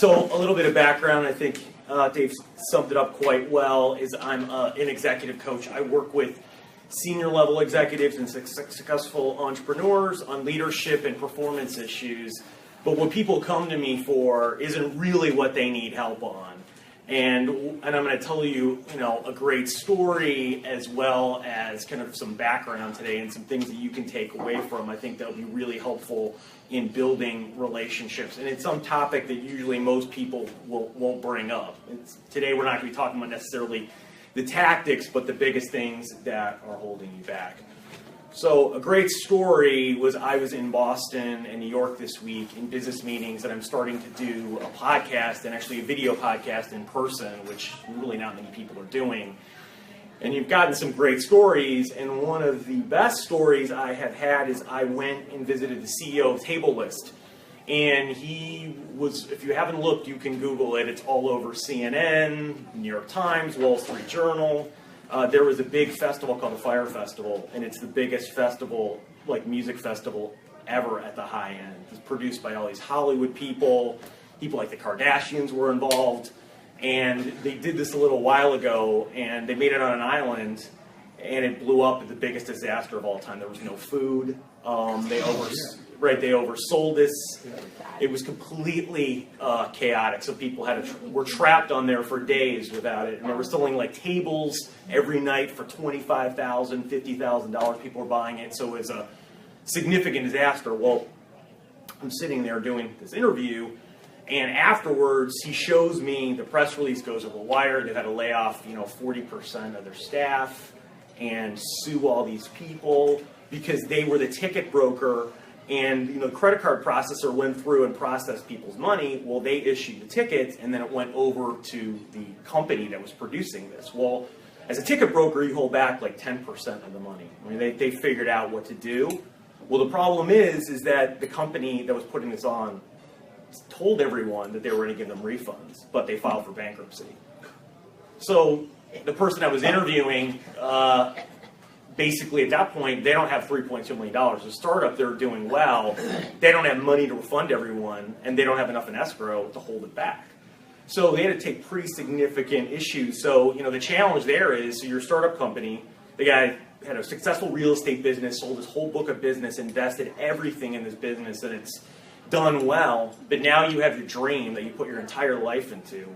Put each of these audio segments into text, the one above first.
So a little bit of background, I think Dave summed it up quite well, is I'm an executive coach. I work with senior level executives and successful entrepreneurs on leadership and performance issues. But what people come to me for isn't really what they need help on. And I'm going to tell you, a great story as well as kind of some background today and some things that you can take away from. I think that'll be really helpful in building relationships. And it's some topic that usually most people won't bring up. Today we're not going to be talking about necessarily the tactics, but the biggest things that are holding you back. So a great story was I was in Boston and New York this week in business meetings, and I'm starting to do a podcast and actually a video podcast in person, which really not many people are doing. And you've gotten some great stories, and one of the best stories I have had is I went and visited the CEO of TableList. And he was, if you haven't looked, you can Google it. It's all over CNN, New York Times, Wall Street Journal. There was a big festival called the Fire Festival, and it's the biggest festival, like music festival ever at the high end. It's produced by all these Hollywood people like the Kardashians were involved, and they did this a little while ago, and they made it on an island, and it blew up at the biggest disaster of all time. There was no food. They oversold this. It was completely chaotic. So people were trapped on there for days without it. And they were selling like tables every night for $25,000, $50,000. People were buying it. So it was a significant disaster. Well, I'm sitting there doing this interview, and afterwards he shows me the press release goes over the wire. They've had to lay off 40% of their staff and sue all these people because they were the ticket broker. And the credit card processor went through and processed people's money. Well, they issued the tickets, and then it went over to the company that was producing this. Well, as a ticket broker, you hold back like 10% of the money. I mean, they figured out what to do. Well, the problem is that the company that was putting this on told everyone that they were going to give them refunds, but they filed for bankruptcy. So the person I was interviewing, basically, at that point, they don't have $3.2 million. The startup, they're doing well. They don't have money to refund everyone, and they don't have enough in escrow to hold it back. So they had to take pretty significant issues. So, the challenge there is, so your startup company, the guy had a successful real estate business, sold his whole book of business, invested everything in this business, and it's done well. But now you have your dream that you put your entire life into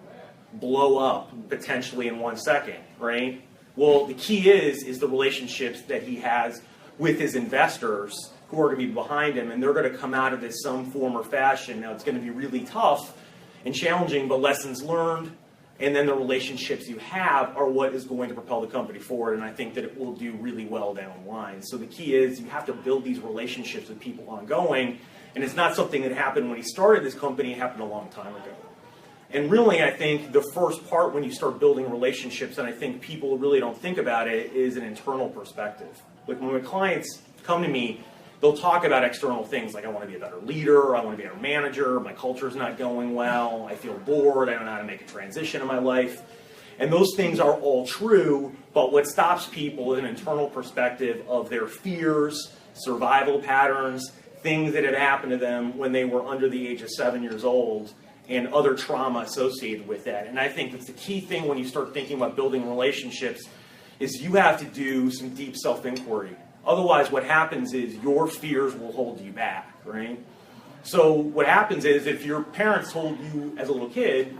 blow up potentially in 1 second, right? Well, the key is the relationships that he has with his investors who are going to be behind him, and they're going to come out of this some form or fashion. Now, it's going to be really tough and challenging, but lessons learned, and then the relationships you have are what is going to propel the company forward, and I think that it will do really well down the line. So the key is you have to build these relationships with people ongoing, and it's not something that happened when he started this company. It happened a long time ago. And really, I think the first part when you start building relationships, and I think people really don't think about it, is an internal perspective. Like when my clients come to me, they'll talk about external things like I want to be a better leader, I want to be a better manager, my culture's not going well, I feel bored, I don't know how to make a transition in my life. And those things are all true, but what stops people is an internal perspective of their fears, survival patterns, things that had happened to them when they were under the age of 7 years old, and other trauma associated with that. And I think that's the key thing when you start thinking about building relationships is you have to do some deep self-inquiry. Otherwise, what happens is your fears will hold you back, right? So what happens is if your parents told you as a little kid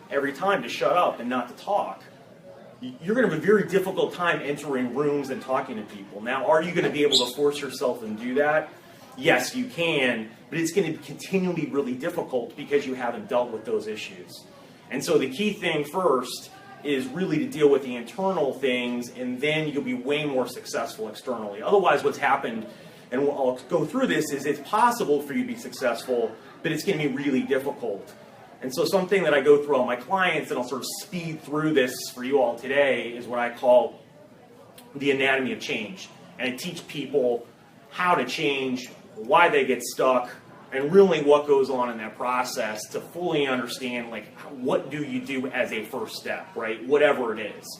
every time to shut up and not to talk, you're going to have a very difficult time entering rooms and talking to people. Now, are you going to be able to force yourself and do that? Yes, you can, but it's going to continually be really difficult because you haven't dealt with those issues. And so the key thing first is really to deal with the internal things, and then you'll be way more successful externally. Otherwise, what's happened, and I'll go through this, is it's possible for you to be successful, but it's going to be really difficult. And so something that I go through all my clients, and I'll sort of speed through this for you all today, is what I call the anatomy of change. And I teach people how to change, why they get stuck, and really what goes on in that process to fully understand, like, what do you do as a first step, right? Whatever it is.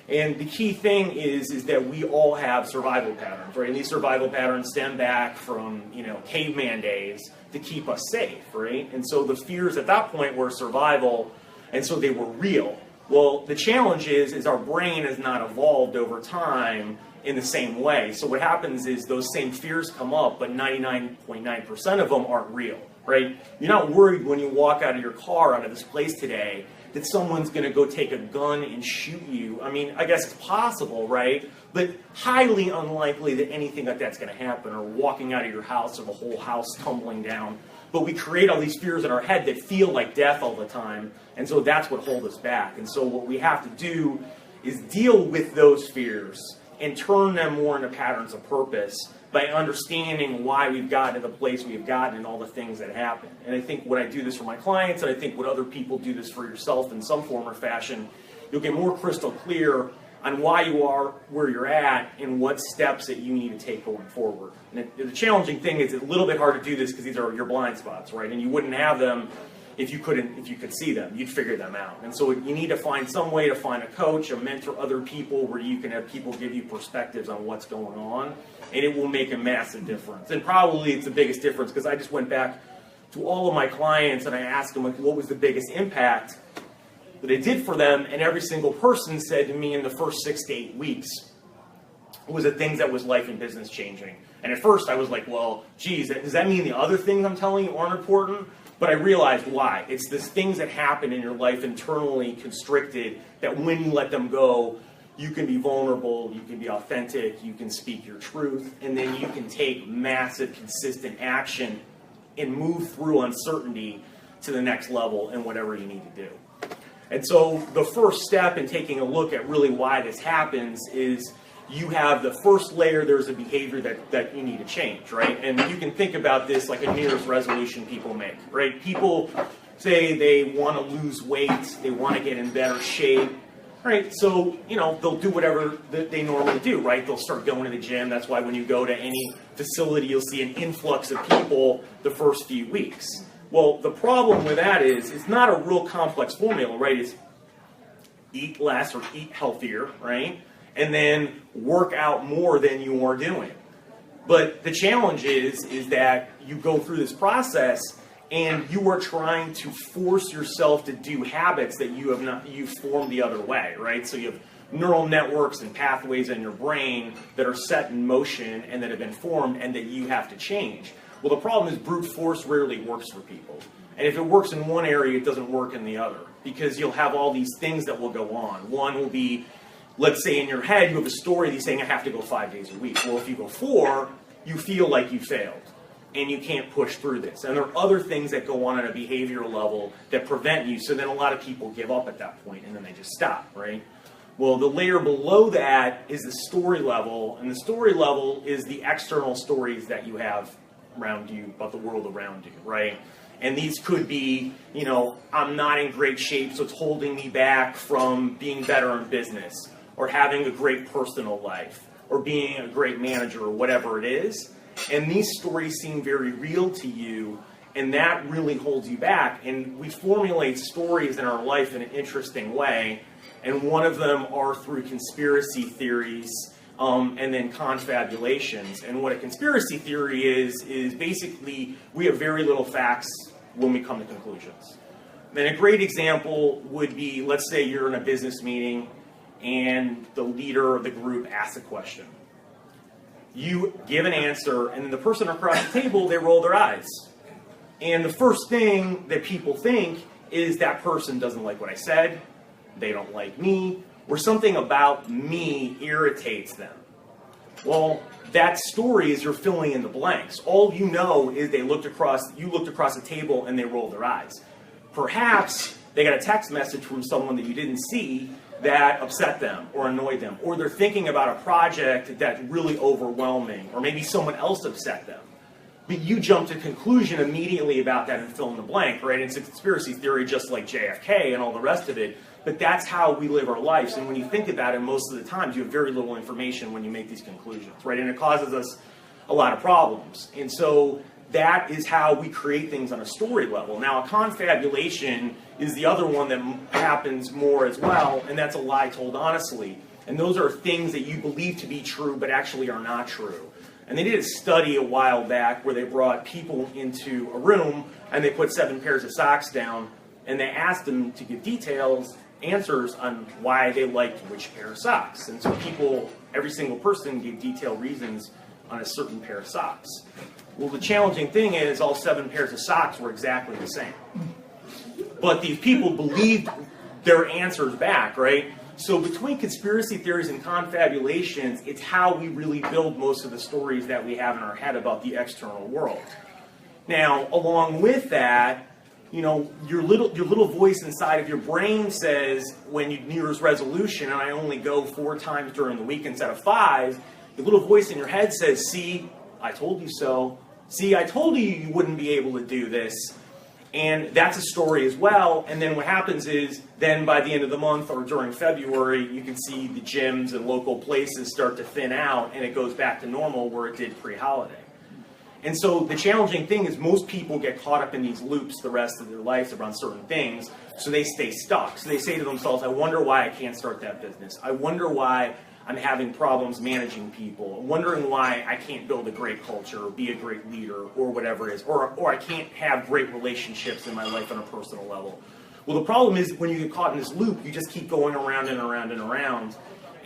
And the key thing is that we all have survival patterns, right? And these survival patterns stem back from, caveman days to keep us safe, right? And so the fears at that point were survival, and so they were real. Well, the challenge is our brain has not evolved over time in the same way. So what happens is those same fears come up, but 99.9% of them aren't real, right? You're not worried when you walk out of your car, out of this place today, that someone's going to go take a gun and shoot you. I mean, I guess it's possible, right? But highly unlikely that anything like that's going to happen, or walking out of your house or the whole house tumbling down. But we create all these fears in our head that feel like death all the time, and so that's what holds us back. And so what we have to do is deal with those fears and turn them more into patterns of purpose by understanding why we've gotten to the place we've gotten and all the things that happen. And I think when I do this for my clients, and I think when other people do this for yourself in some form or fashion, you'll get more crystal clear on why you are where you're at and what steps that you need to take going forward. And the challenging thing is it's a little bit hard to do this because these are your blind spots, right? And you wouldn't have them if you could see them. You'd figure them out. And so you need to find some way to find a coach, a mentor, other people where you can have people give you perspectives on what's going on, and it will make a massive difference. And probably it's the biggest difference because I just went back to all of my clients and I asked them, like, what was the biggest impact that it did for them, and every single person said to me in the first 6 to 8 weeks was the things that was life and business changing. And at first I was like, well, geez, does that mean the other things I'm telling you aren't important? But I realized why. It's these things that happen in your life internally constricted that when you let them go, you can be vulnerable, you can be authentic, you can speak your truth, and then you can take massive, consistent action and move through uncertainty to the next level in whatever you need to do. And so the first step in taking a look at really why this happens is you have the first layer, there's a behavior that you need to change, right? And you can think about this like a New Year's resolution people make, right? People say they want to lose weight, they want to get in better shape, right? So, they'll do whatever they normally do, right? They'll start going to the gym. That's why when you go to any facility, you'll see an influx of people the first few weeks. Well, the problem with that is it's not a real complex formula, right? It's eat less or eat healthier, right? And then work out more than you are doing. But the challenge is that you go through this process and you are trying to force yourself to do habits that you've formed the other way, right? So you have neural networks and pathways in your brain that are set in motion and that have been formed and that you have to change. Well, the problem is brute force rarely works for people. And if it works in one area, it doesn't work in the other, because you'll have all these things that will go on. One will be, let's say in your head, you have a story that's saying, I have to go 5 days a week. Well, if you go 4, you feel like you failed and you can't push through this. And there are other things that go on at a behavioral level that prevent you. So then a lot of people give up at that point and then they just stop, right? Well, the layer below that is the story level. And the story level is the external stories that you have around you, about the world around you, right? And these could be, I'm not in great shape, so it's holding me back from being better in business, or having a great personal life, or being a great manager, or whatever it is. And these stories seem very real to you, and that really holds you back. And we formulate stories in our life in an interesting way, and one of them are through conspiracy theories, and then confabulations. And what a conspiracy theory is basically we have very little facts when we come to conclusions. Then a great example would be, let's say you're in a business meeting and the leader of the group asks a question. You give an answer, and then the person across the table, they roll their eyes. And the first thing that people think is that person doesn't like what I said, they don't like me, or something about me irritates them. Well, that story is you're filling in the blanks. All you know is you looked across the table and they rolled their eyes. Perhaps they got a text message from someone that you didn't see that upset them or annoyed them, or they're thinking about a project that's really overwhelming, or maybe someone else upset them. But you jump to a conclusion immediately about that and fill in the blank, right? It's a conspiracy theory just like JFK and all the rest of it. But that's how we live our lives. And when you think about it, most of the times you have very little information when you make these conclusions, right? And it causes us a lot of problems. And so that is how we create things on a story level. Now, a confabulation is the other one that happens more as well, and that's a lie told honestly. And those are things that you believe to be true but actually are not true. And they did a study a while back where they brought people into a room and they put 7 pairs of socks down and they asked them to give answers on why they liked which pair of socks. And so every single person gave detailed reasons on a certain pair of socks. Well, the challenging thing is all 7 pairs of socks were exactly the same. But these people believed their answers back, right? So between conspiracy theories and confabulations, it's how we really build most of the stories that we have in our head about the external world. Now, along with that, your little voice inside of your brain says, when you New Year's resolution, and I only go 4 times during the week instead of 5, the little voice in your head says, see, I told you so. See, I told you wouldn't be able to do this. And that's a story as well. And then what happens is, then by the end of the month or during February, you can see the gyms and local places start to thin out, and it goes back to normal where it did pre-holiday. And so the challenging thing is most people get caught up in these loops the rest of their lives around certain things, so they stay stuck. So they say to themselves, I wonder why I can't start that business. I wonder why I'm having problems managing people. I'm wondering why I can't build a great culture or be a great leader or whatever it is. Or I can't have great relationships in my life on a personal level. Well, the problem is when you get caught in this loop, you just keep going around and around and around,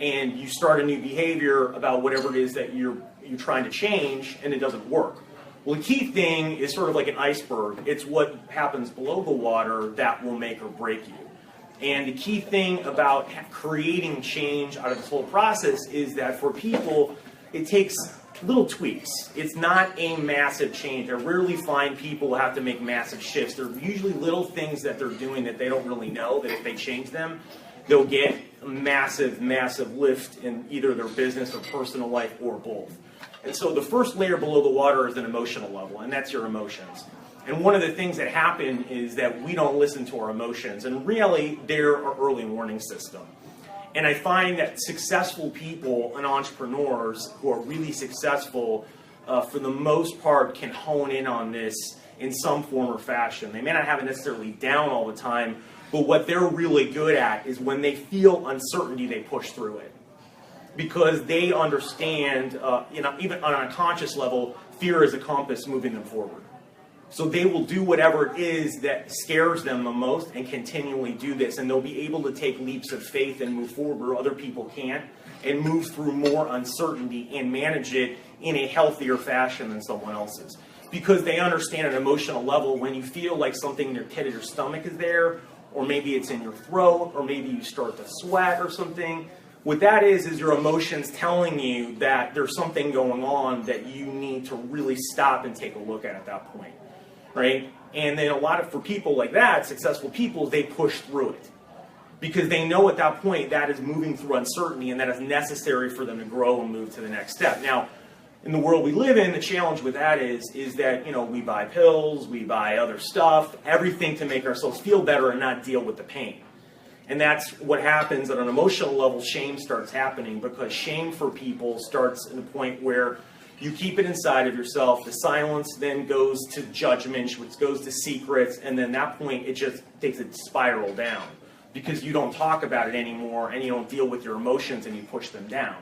and you start a new behavior about whatever it is that you're trying to change, and it doesn't work. Well, the key thing is sort of like an iceberg. It's what happens below the water that will make or break you. And the key thing about creating change out of this whole process is that for people, it takes little tweaks. It's not a massive change. I rarely find people who have to make massive shifts. They're usually little things that they're doing that they don't really know, that if they change them, they'll get a massive, massive lift in either their business or personal life or both. And so the first layer below the water is an emotional level, and that's your emotions. And one of the things that happen is that we don't listen to our emotions, and really they're our early warning system. And I find that successful people and entrepreneurs who are really successful, for the most part, can hone in on this in some form or fashion. They may not have it necessarily down all the time, but what they're really good at is when they feel uncertainty, they push through it. Because they understand, even on a conscious level, fear is a compass moving them forward. So they will do whatever it is that scares them the most and continually do this. And they'll be able to take leaps of faith and move forward where other people can't, and move through more uncertainty and manage it in a healthier fashion than someone else's. Because they understand at an emotional level, when you feel like something in your pit of your stomach is there, or maybe it's in your throat, or maybe you start to sweat or something, what that is your emotions telling you that there's something going on that you need to really stop and take a look at that point. Right? And then for people like that, successful people, they push through it. Because they know at that point that is moving through uncertainty and that is necessary for them to grow and move to the next step. Now, in the world we live in, the challenge with that is that, we buy pills, we buy other stuff, everything to make ourselves feel better and not deal with the pain. And that's what happens at an emotional level. Shame starts happening because shame for people starts at a point where you keep it inside of yourself. The silence then goes to judgment, which goes to secrets, and then at that point it just takes a spiral down because you don't talk about it anymore and you don't deal with your emotions and you push them down.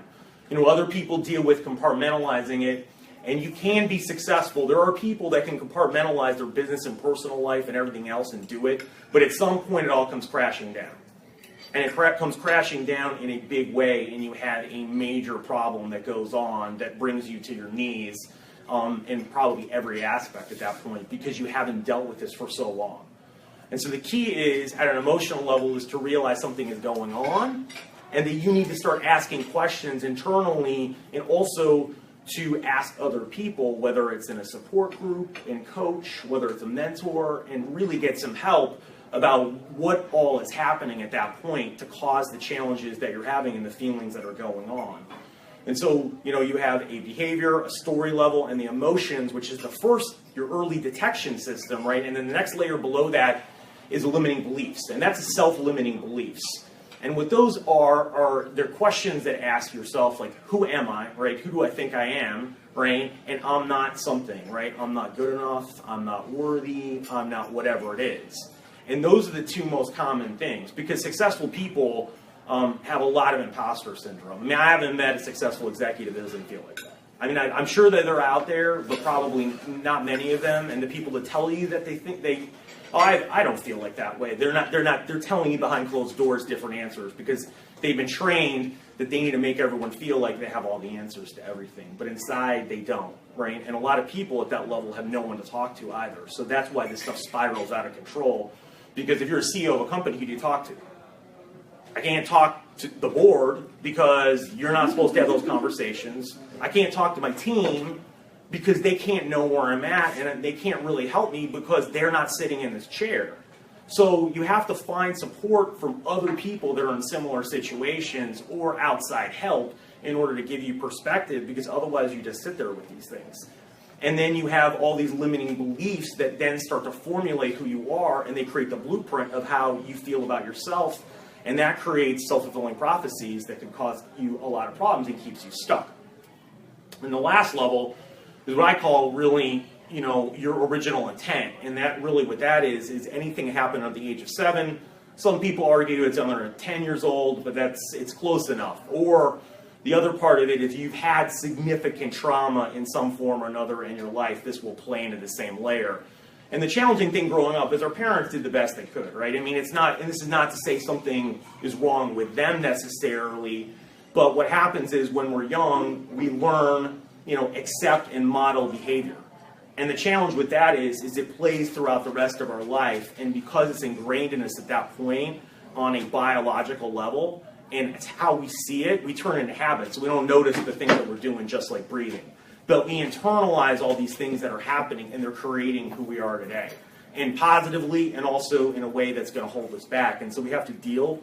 Other people deal with compartmentalizing it, and you can be successful. There are people that can compartmentalize their business and personal life and everything else and do it, but at some point it all comes crashing down. And it comes crashing down in a big way, and you have a major problem that goes on that brings you to your knees in probably every aspect at that point because you haven't dealt with this for so long. And so the key is, at an emotional level, is to realize something is going on and that you need to start asking questions internally and also to ask other people, whether it's in a support group, in coach, whether it's a mentor, and really get some help about what all is happening at that point to cause the challenges that you're having and the feelings that are going on. And so, you have a behavior, a story level, and the emotions, which is the first, your early detection system, right? And then the next layer below that is limiting beliefs, and that's self-limiting beliefs. And what those are they're questions that ask yourself, like, who am I, right? Who do I think I am, right? And I'm not something, right? I'm not good enough, I'm not worthy, I'm not whatever it is. And those are the two most common things, because successful people, have a lot of imposter syndrome. I mean, I haven't met a successful executive that doesn't feel like that. I mean, I'm sure that they're out there, but probably not many of them. And the people that tell you that they think I don't feel like that way. They're telling you behind closed doors different answers because they've been trained that they need to make everyone feel like they have all the answers to everything. But inside, they don't, right? And a lot of people at that level have no one to talk to either. So that's why this stuff spirals out of control. Because if you're a CEO of a company, who do you talk to? I can't talk to the board because you're not supposed to have those conversations. I can't talk to my team because they can't know where I'm at and they can't really help me because they're not sitting in this chair. So you have to find support from other people that are in similar situations or outside help in order to give you perspective, because otherwise you just sit there with these things. And then you have all these limiting beliefs that then start to formulate who you are, and they create the blueprint of how you feel about yourself. And that creates self-fulfilling prophecies that can cause you a lot of problems and keeps you stuck. And the last level is what I call really, your original intent. And that really what that is anything that happened at the age of 7. Some people argue it's under 10 years old, but it's close enough. Or the other part of it is you've had significant trauma in some form or another in your life. This will play into the same layer. And the challenging thing growing up is our parents did the best they could, right? I mean, it's not, and this is not to say something is wrong with them necessarily, but what happens is when we're young, we learn, accept and model behavior. And the challenge with that is it plays throughout the rest of our life, and because it's ingrained in us at that point on a biological level, and it's how we see it, we turn into habits. We don't notice the things that we're doing, just like breathing. But we internalize all these things that are happening, and they're creating who we are today. And positively, and also in a way that's going to hold us back. And so we have to deal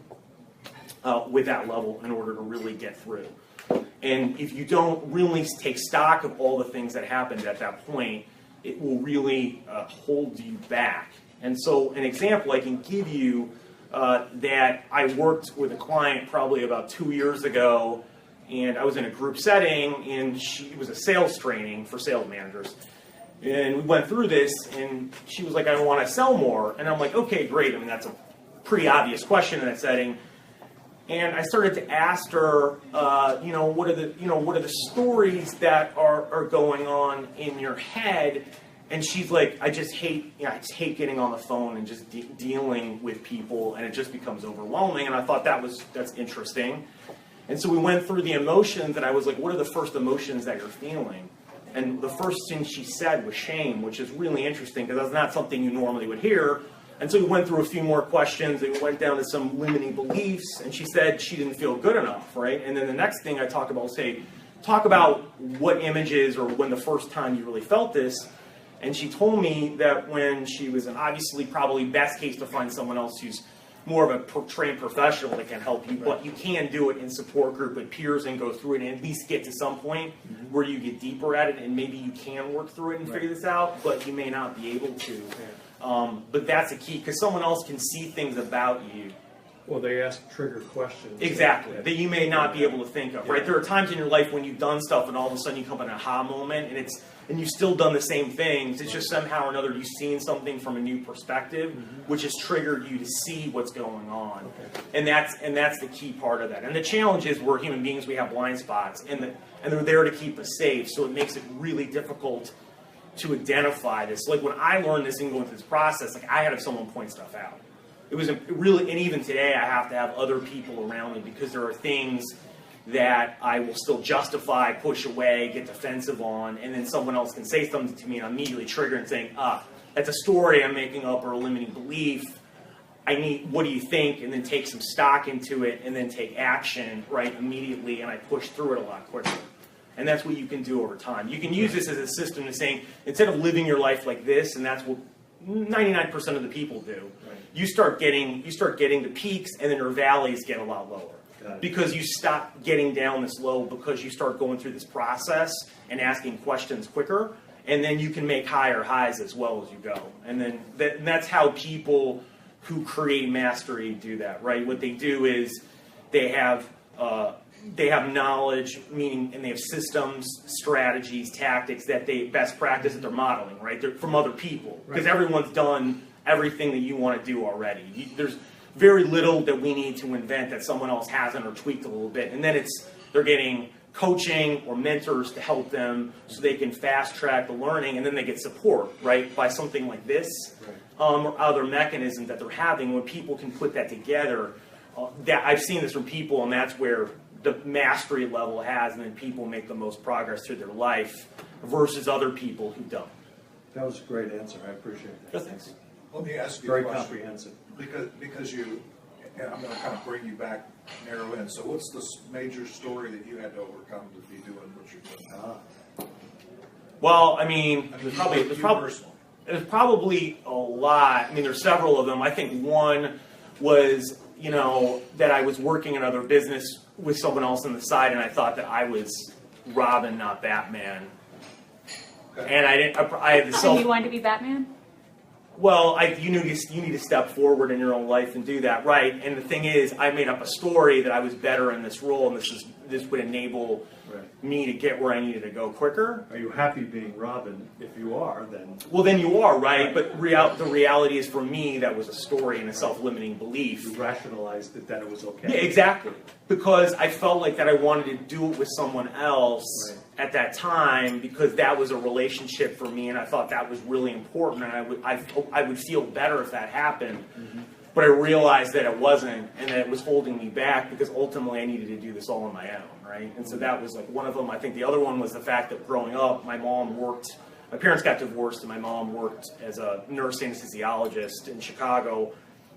with that level in order to really get through. And if you don't really take stock of all the things that happened at that point, it will really hold you back. And so an example I can give you that I worked with a client probably about 2 years ago, and I was in a group setting, and it was a sales training for sales managers. And we went through this, and she was like, I want to sell more. And I'm like, okay, great. I mean, that's a pretty obvious question in that setting. And I started to ask her, what are the stories that are going on in your head? And she's like, I just hate getting on the phone and just dealing with people, and it just becomes overwhelming. And I thought that's interesting. And so we went through the emotions, and I was like, what are the first emotions that you're feeling? And the first thing she said was shame, which is really interesting because that's not something you normally would hear. And so we went through a few more questions, and we went down to some limiting beliefs, and she said she didn't feel good enough, right? And then the next thing I talk about what images or when the first time you really felt this. And she told me that when she was, and obviously probably best case to find someone else who's more of a trained professional that can help you, but you can do it in support group with peers and go through it and at least get to some point where you get deeper at it, and maybe you can work through it and figure this out, but you may not be able to. But that's the key, because someone else can see things about you. Well, they ask trigger questions. Exactly, that you may not be able to think of, right? There are times in your life when you've done stuff and all of a sudden you come an aha moment, and you've still done the same things. It's just somehow or another you've seen something from a new perspective, which has triggered you to see what's going on. And that's the key part of that. And the challenge is we're human beings, we have blind spots, and they're there to keep us safe, so it makes it really difficult to identify this. Like when I learned this and going through this process, like I had to have someone point stuff out. It was really, and even today I have to have other people around me because there are things that I will still justify, push away, get defensive on, and then someone else can say something to me and I'm immediately triggered and saying, that's a story I'm making up or a limiting belief. What do you think? And then take some stock into it and then take action right immediately, and I push through it a lot quicker. And that's what you can do over time. You can use this as a system to saying, instead of living your life like this, and that's what 99% of the people do, you start getting the peaks, and then your valleys get a lot lower. Because you stop getting down this low, because you start going through this process and asking questions quicker, and then you can make higher highs as well as you go. And then that's how people who create mastery do that, right? What they do is they have knowledge, meaning, and they have systems, strategies, tactics that they best practice that they're modeling, right? They're from other people, because everyone's done everything that you want to do already. There's very little that we need to invent that someone else hasn't or tweaked a little bit. And then they're getting coaching or mentors to help them so they can fast track the learning, and then they get support, right, by something like this, or other mechanisms that they're having. When people can put that together, that I've seen this from people, and that's where the mastery level has, and then people make the most progress through their life versus other people who don't. That was a great answer. I appreciate that. Thanks. Let me ask you Very a question. comprehensive. Because you, and I'm going to kind of bring you back, narrow in. So what's the major story that you had to overcome to be doing what you're doing now? Well, I mean, there's probably a lot. I mean, there's several of them. I think one was, that I was working another business with someone else on the side, and I thought that I was Robin, not Batman. Okay. And I didn't. I had the self. And you wanted to be Batman? Well, you need to step forward in your own life and do that, right? And the thing is, I made up a story that I was better in this role, and this would enable me to get where I needed to go quicker. Are you happy being Robin? If you are, then... Well, then you are, right? But the reality is, for me, that was a story and a self-limiting belief. You rationalized it, that it was okay. Yeah, exactly. Because I felt like that I wanted to do it with someone else at that time, because that was a relationship for me, and I thought that was really important, and I would feel better if that happened. Mm-hmm. But I realized that it wasn't, and that it was holding me back, because ultimately I needed to do this all on my own, right? And so that was like one of them. I think the other one was the fact that growing up, my parents got divorced, and my mom worked as a nurse anesthesiologist in Chicago,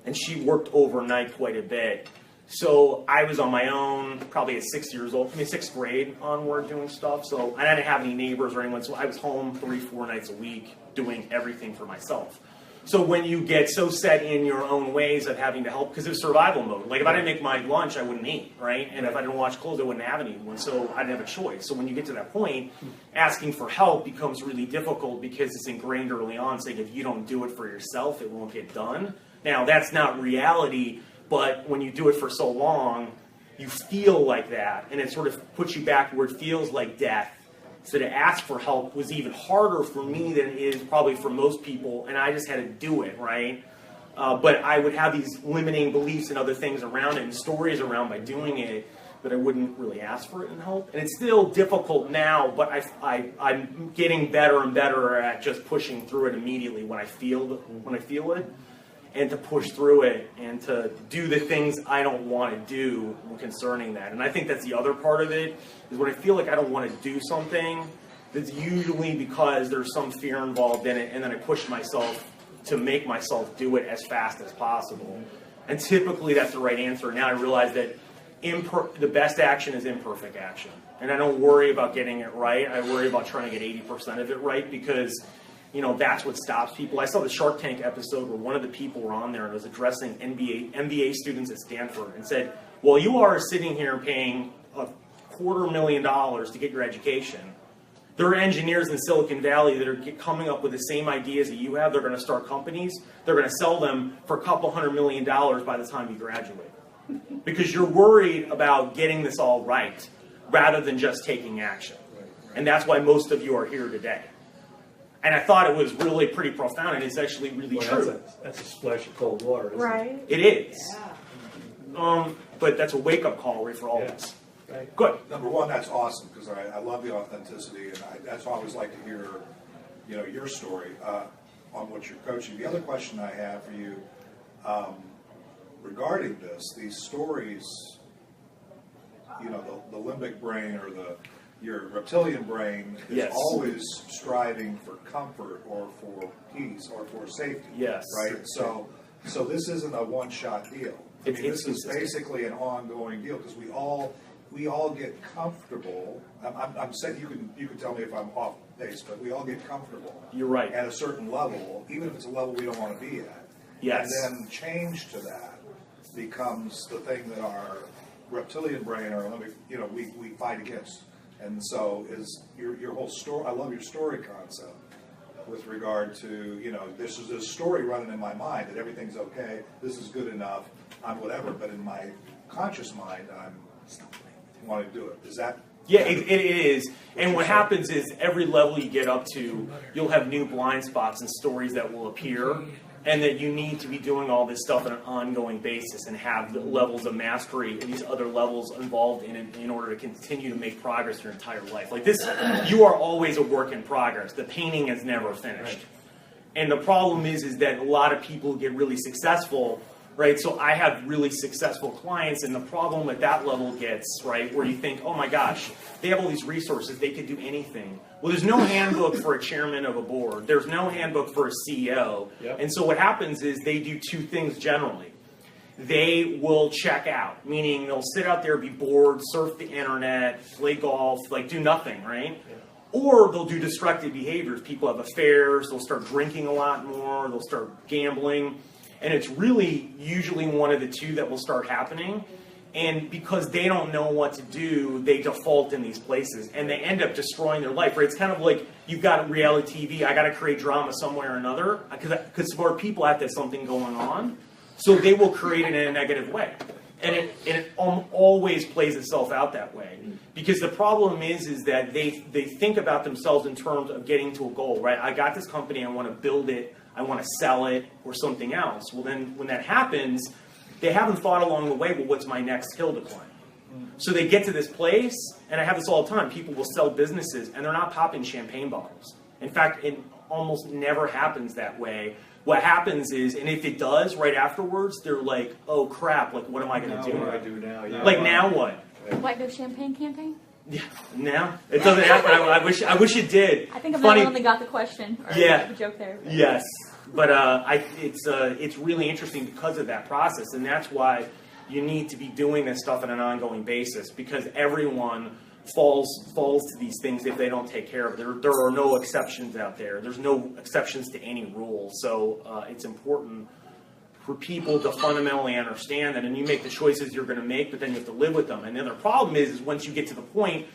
and she worked overnight quite a bit. So I was on my own, probably at 6 years old, sixth grade onward, doing stuff. So I didn't have any neighbors or anyone, so I was home 3-4 nights a week doing everything for myself. So when you get so set in your own ways of having to help, because it was survival mode. Like if I didn't make my lunch, I wouldn't eat, right? And if I didn't wash clothes, I wouldn't have anyone. So I didn't have a choice. So when you get to that point, asking for help becomes really difficult, because it's ingrained early on, saying if you don't do it for yourself, it won't get done. Now, that's not reality, but when you do it for so long, you feel like that, and it sort of puts you back where it feels like death. So to ask for help was even harder for me than it is probably for most people, and I just had to do it, right? But I would have these limiting beliefs and other things around it and stories around by doing it that I wouldn't really ask for it and help. And it's still difficult now, but I'm getting better and better at just pushing through it immediately when I feel it, and to push through it and to do the things I don't want to do concerning that. And I think that's the other part of it, is when I feel like I don't want to do something, that's usually because there's some fear involved in it, and then I push myself to make myself do it as fast as possible. And typically that's the right answer. Now I realize that the best action is imperfect action. And I don't worry about getting it right. I worry about trying to get 80% of it right, because that's what stops people. I saw the Shark Tank episode where one of the people were on there and was addressing MBA students at Stanford and said, well, you are sitting here paying $250,000 to get your education. There are engineers in Silicon Valley that are coming up with the same ideas that you have. They're going to start companies. They're going to sell them for a couple $100 million by the time you graduate. Because you're worried about getting this all right rather than just taking action. And that's why most of you are here today. And I thought it was really pretty profound, and it's actually really true. That's a splash of cold water, isn't it? Right. It is. Yeah. But that's a wake-up call right for all of us. Right. Good. Number one, that's awesome, because I love the authenticity, and that's why I always like to hear, your story on what you're coaching. The other question I have for you regarding these stories, the limbic brain or your reptilian brain is always striving for comfort or for peace or for safety. Yes. Right? So this isn't a one-shot deal. This is basically an ongoing deal, because we all get comfortable. I'm saying, you can tell me if I'm off base, but we all get comfortable. You're right. At a certain level, even if it's a level we don't want to be at. Yes. And then change to that becomes the thing that our reptilian brain or we fight against. And so is your whole story. I love your story concept with regard to, this is a story running in my mind that everything's okay, this is good enough, I'm whatever, but in my conscious mind, I'm want to do it. Is that? Yeah, it is. And what happens is every level you get up to, you'll have new blind spots and stories that will appear. and that you need to be doing all this stuff on an ongoing basis and have the levels of mastery and these other levels involved in it in order to continue to make progress your entire life. Like this, you are always a work in progress. The painting is never finished. And the problem is that a lot of people get really successful, right? So I have really successful clients, and the problem at that level gets, right, where you think, oh my gosh, they have all these resources, they could do anything. Well, there's no handbook for a chairman of a board. There's no handbook for a CEO. Yep. And so what happens is they do two things generally. They will check out, meaning they'll sit out there, be bored, surf the internet, play golf, like do nothing, right? Yeah. Or they'll do destructive behaviors. People have affairs, they'll start drinking a lot more, they'll start gambling. And it's really usually one of the two that will start happening. And because they don't know what to do, they default in these places. And they end up destroying their life, right? It's kind of like you've got reality TV. I got to create drama somewhere or another. Because smart people have to have something going on. So they will create it in a negative way. And it always plays itself out that way. Because the problem is that they think about themselves in terms of getting to a goal, right? I got this company, I want to build it, I want to sell it, or something else. Well, then when that happens, they haven't thought along the way, well, what's my next hill to climb? So they get to this place, and I have this all the time. People will sell businesses, and they're not popping champagne bottles. In fact, it almost never happens that way. What happens is, and if it does, right afterwards, they're like, oh crap, like what am I going to do? What do I do now? Yeah. Like now what? White No Champagne campaign? Yeah, now it doesn't happen. I wish it did. I think I'm Funny. the one that got the question or Yeah. the joke there. But. Yes, but it's really interesting because of that process, and that's why you need to be doing this stuff on an ongoing basis, because everyone falls to these things if they don't take care of it. There are no exceptions out there. There's no exceptions to any rule. So it's important for people to fundamentally understand that, and you make the choices you're going to make, but then you have to live with them. And the other problem is once you get to the point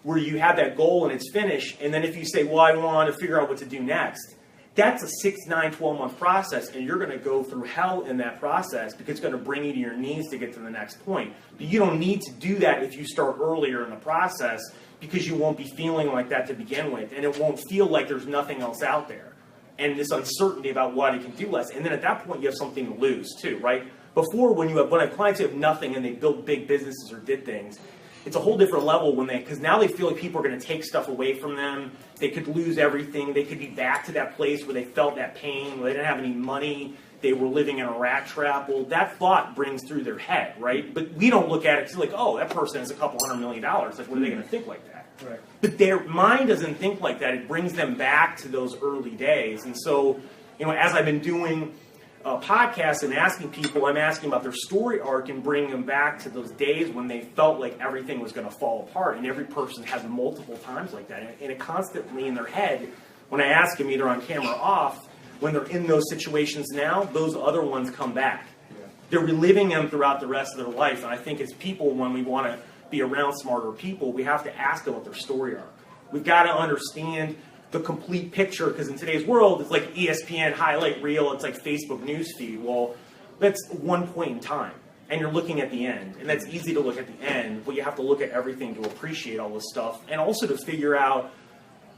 where you have that goal and it's finished, and then if you say, well, I want to figure out what to do next, that's a 6, 9, 12-month process, and you're going to go through hell in that process because it's going to bring you to your knees to get to the next point. But you don't need to do that if you start earlier in the process, because you won't be feeling like that to begin with, and it won't feel like there's nothing else out there. And this uncertainty about what it can do less. And then at that point, you have something to lose, too, right? Before, when I have clients who have nothing and they built big businesses or did things, it's a whole different level because now they feel like people are going to take stuff away from them. They could lose everything. They could be back to that place where they felt that pain, where they didn't have any money. They were living in a rat trap. Well, that thought brings through their head, right? But we don't look at it like, oh, that person has a couple $100 million. Like, what are they going to think like that? Right. But their mind doesn't think like that. It brings them back to those early days. And so, as I've been doing podcasts and asking people, I'm asking about their story arc and bringing them back to those days when they felt like everything was going to fall apart. And every person has multiple times like that. And it constantly in their head, when I ask them either on camera or off, when they're in those situations now, those other ones come back. Yeah. They're reliving them throughout the rest of their life. And I think as people, when we want to be around smarter people, we have to ask them what their story arc. We've got to understand the complete picture, because in today's world, it's like ESPN highlight reel, it's like Facebook newsfeed. Well, that's one point in time, and you're looking at the end, and that's easy to look at the end, but you have to look at everything to appreciate all this stuff, and also to figure out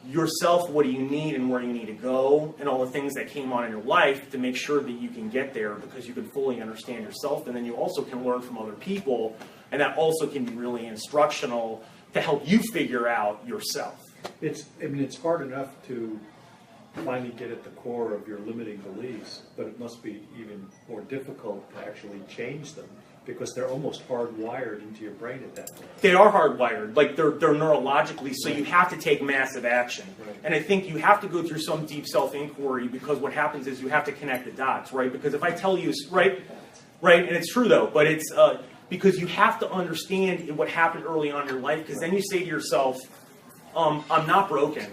yourself, what do you need and where you need to go, and all the things that came on in your life to make sure that you can get there, because you can fully understand yourself, and then you also can learn from other people, and that also can be really instructional to help you figure out yourself. It's hard enough to finally get at the core of your limiting beliefs, but it must be even more difficult to actually change them, because they're almost hardwired into your brain at that point. They are hardwired, like they're neurologically, so you have to take massive action. Right. And I think you have to go through some deep self-inquiry, because what happens is you have to connect the dots, right? Because if I tell you, right, and it's true though, but it's because you have to understand what happened early on in your life, because then you say to yourself, I'm not broken.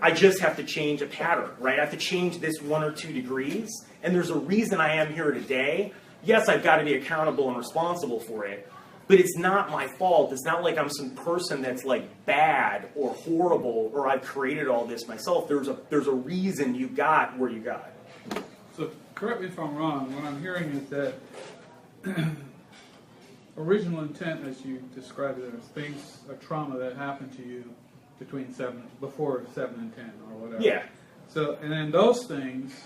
I just have to change a pattern, right? I have to change this 1 or 2 degrees, and there's a reason I am here today. Yes, I've got to be accountable and responsible for it, but it's not my fault. It's not like I'm some person that's like bad or horrible, or I've created all this myself. There's a reason you got where you got. So correct me if I'm wrong. What I'm hearing is that original intent, as you described it, is things, a trauma that happened to you before 7 and 10 or whatever. Yeah. So, and then those things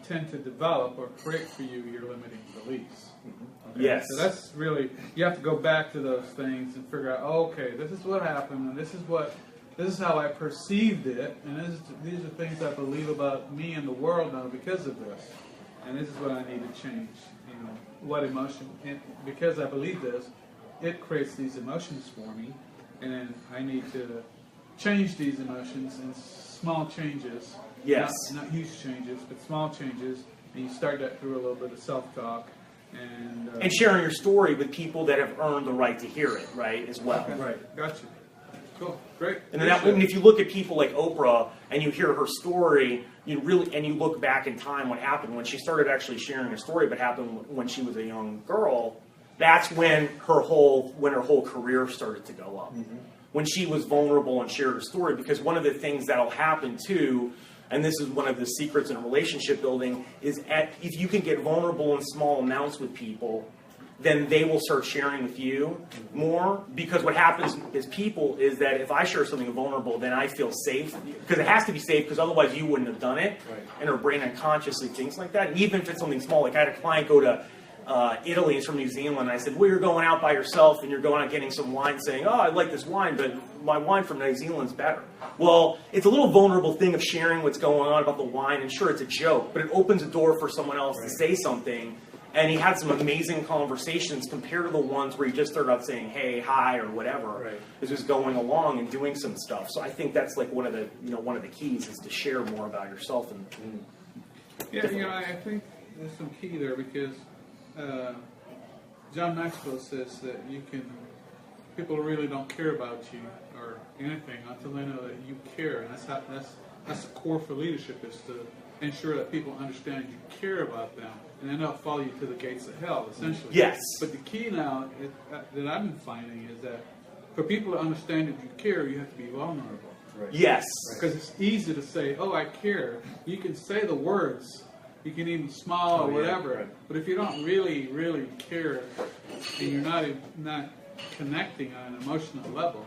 tend to develop or create for you your limiting beliefs. Okay? Yes. So that's really, you have to go back to those things and figure out, oh, okay, this is what happened, and this is how I perceived it, and these are things I believe about me and the world now because of this, and this is what I need to change. You know, what emotion? And because I believe this, it creates these emotions for me, and then I need to change these emotions in small changes. Yes. Not huge changes, but small changes, and you start that through a little bit of self-talk And sharing your story with people that have earned the right to hear it, right, as well. Okay. Right, gotcha. Cool, great. And then and if you look at people like Oprah and you hear her story, you look back in time what happened when she started actually sharing her story, but happened when she was a young girl. That's when her whole career started to go up. Mm-hmm. When she was vulnerable and shared her story, because one of the things that'll happen too, and this is one of the secrets in relationship building, is if you can get vulnerable in small amounts with people, then they will start sharing with you more. Because what happens is that if I share something vulnerable, then I feel safe. Because it has to be safe, because otherwise you wouldn't have done it. Right. And her brain unconsciously thinks like that. And even if it's something small, like I had a client go to Italy, he's from New Zealand, and I said, well, you're going out by yourself and you're going out getting some wine, saying, oh, I like this wine, but my wine from New Zealand's better. Well, it's a little vulnerable thing of sharing what's going on about the wine, and sure, it's a joke, but it opens a door for someone else to say something. And he had some amazing conversations compared to the ones where he just started out saying, hey, hi, or whatever. Right. It's just going along and doing some stuff. So I think that's like one of the keys is to share more about yourself. I think there's some key there, because John Maxwell says that people really don't care about you or anything until they know that you care, and that's the core for leadership, is to ensure that people understand you care about them, and then they'll follow you to the gates of hell, essentially. Yes. But the key now that I've been finding is that for people to understand that you care, you have to be vulnerable. Right. Yes. Because it's easy to say, oh, I care. You can say the words. You can even smile or whatever. Right. But if you don't really, really care, and you're not connecting on an emotional level,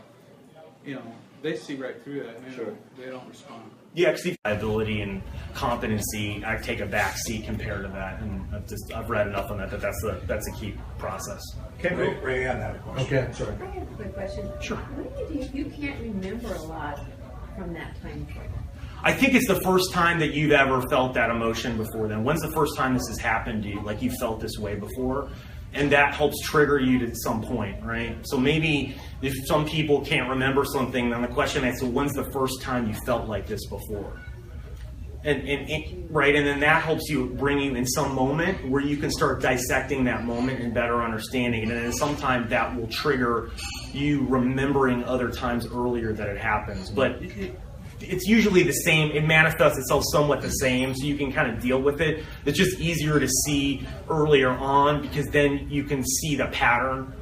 they see right through that, and they don't respond. Yeah, because liability and competency, I take a back seat compared to that, and I've read enough on that's a key process. Okay, Ray Ann had a question. Okay, sorry. I have a quick question. Sure. What do you can't remember a lot from that time frame? I think it's the first time that you've ever felt that emotion before then. When's the first time this has happened to you? Like you felt this way before? And that helps trigger you to some point, right? So maybe if some people can't remember something, then the question is, so when's the first time you felt like this before? Right, and then that helps you bring you in some moment where you can start dissecting that moment and better understanding it. And then sometimes that will trigger you remembering other times earlier that it happens. But it's usually the same. It manifests itself somewhat the same, so you can kind of deal with it. It's just easier to see earlier on, because then you can see the pattern.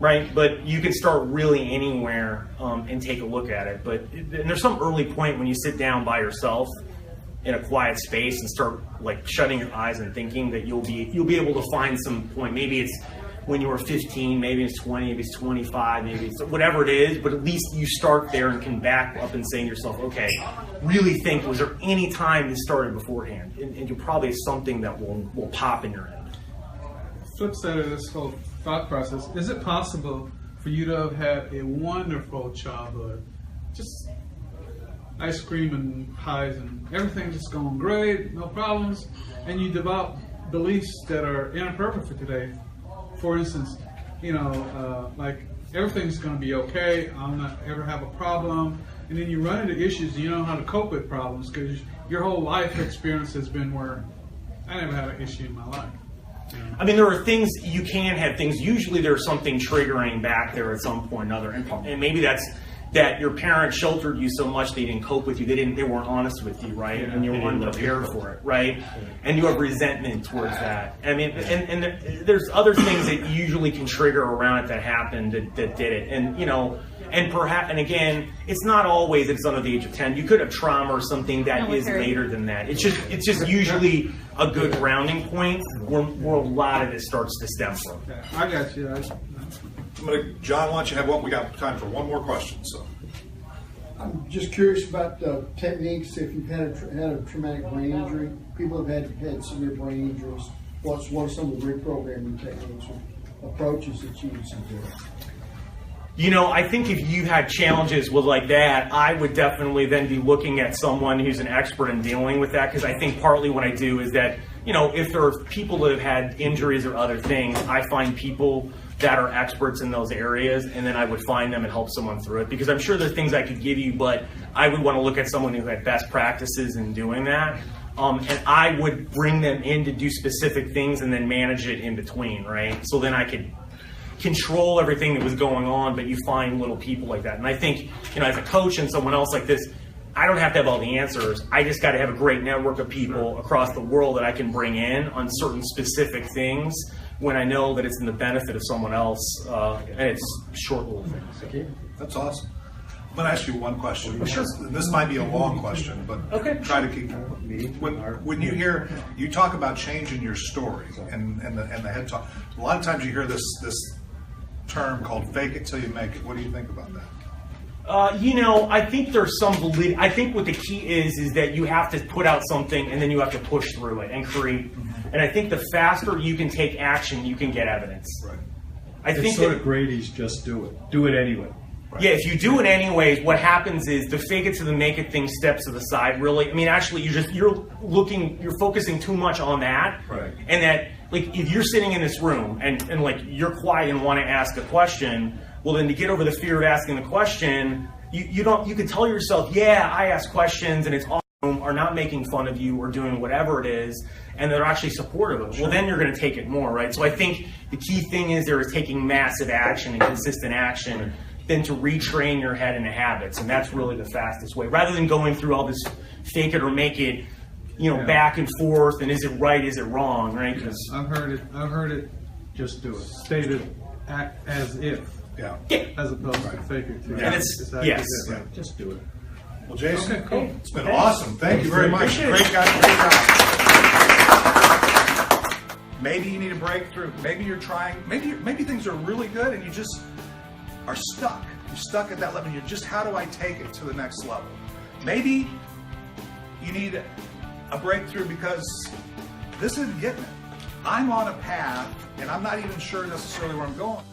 Right? But you can start really anywhere and take a look at it. And there's some early point when you sit down by yourself in a quiet space and start like shutting your eyes and thinking that you'll be able to find some point. Maybe it's when you were 15, maybe it's 20, maybe it's 25, maybe it's whatever it is, but at least you start there and can back up and say to yourself, okay, really think, was there any time this started beforehand? And you probably have something that will pop in your head. Flip side of this whole thought process, is it possible for you to have had a wonderful childhood? Just ice cream and pies and everything just going great, no problems, and you develop beliefs that are inappropriate for today. For instance, like everything's going to be okay, I'll not ever have a problem, and then you run into issues and you don't know how to cope with problems because your whole life experience has been where I never had an issue in my life. I mean, there are things, you can have things, usually there's something triggering back there at some point or another, and maybe that's that your parents sheltered you so much they didn't cope with you, they weren't honest with you, right? And you were unprepared for it, right? And you have resentment towards that. I mean, and there's other things that usually can trigger around it that happened that did it. And again, it's not always that it's under the age of 10. You could have trauma or something that is later than that. It's just usually a good grounding point where a lot of it starts to stem from. Okay. I got you. John, why don't you have one? We got time for one more question. So, I'm just curious about the techniques. If you've had a traumatic brain injury, people have had severe brain injuries. What are some of the reprogramming techniques or approaches that you would suggest? You know, I think if you had challenges with like that, I would definitely then be looking at someone who's an expert in dealing with that, because I think partly what I do is that, you know, if there are people that have had injuries or other things, I find people that are experts in those areas, and then I would find them and help someone through it, because I'm sure there's things I could give you, but I would want to look at someone who had best practices in doing that. And I would bring them in to do specific things and then manage it in between, right? So then I could control everything that was going on, but you find little people like that. And I think, you know, as a coach and someone else like this, I don't have to have all the answers. I just got to have a great network of people across the world that I can bring in on certain specific things when I know that it's in the benefit of someone else, and it's short little things. That's awesome. I'm going to ask you one question. Sure. This might be a long question, but try to keep. When you hear you talk about changing your story and the head talk, a lot of times you hear this term called "fake it till you make it." What do you think about that? You know, I think there's some validity. I think what the key is that you have to put out something and then you have to push through it and create. And I think the faster you can take action, you can get evidence. Right. I think It's sort of Grady's just do it. Do it anyway. yeah, if you do it anyways, what happens is the fake it to the make it thing steps to the side. Really, I mean, actually, you're focusing too much on that. Right. And that, like, if you're sitting in this room and like you're quiet and want to ask a question, well, then to get over the fear of asking the question, you can tell yourself, yeah, I ask questions and it's awesome, or not making fun of you or doing whatever it is, and they're actually supportive of it. Well, then you're going to take it more, right? So I think the key thing is there is taking massive action and consistent action than to retrain your head into habits, and that's really the fastest way. Rather than going through all this fake it or make it, you know, back and forth, and is it right, is it wrong, right? Because I've heard it. Just do it. State it. Act as if. Yeah. As opposed to fake it. Too. And it's actually yes. different. Just do it. Well, Jason, Okay, cool. it's been awesome. Thank you very much. Appreciate it. Great guy. Great guy. Maybe you need a breakthrough. Maybe you're trying. Maybe things are really good and you just are stuck. You're stuck at that level. You're just, how do I take it to the next level? Maybe you need a breakthrough because this isn't getting it. I'm on a path and I'm not even sure necessarily where I'm going.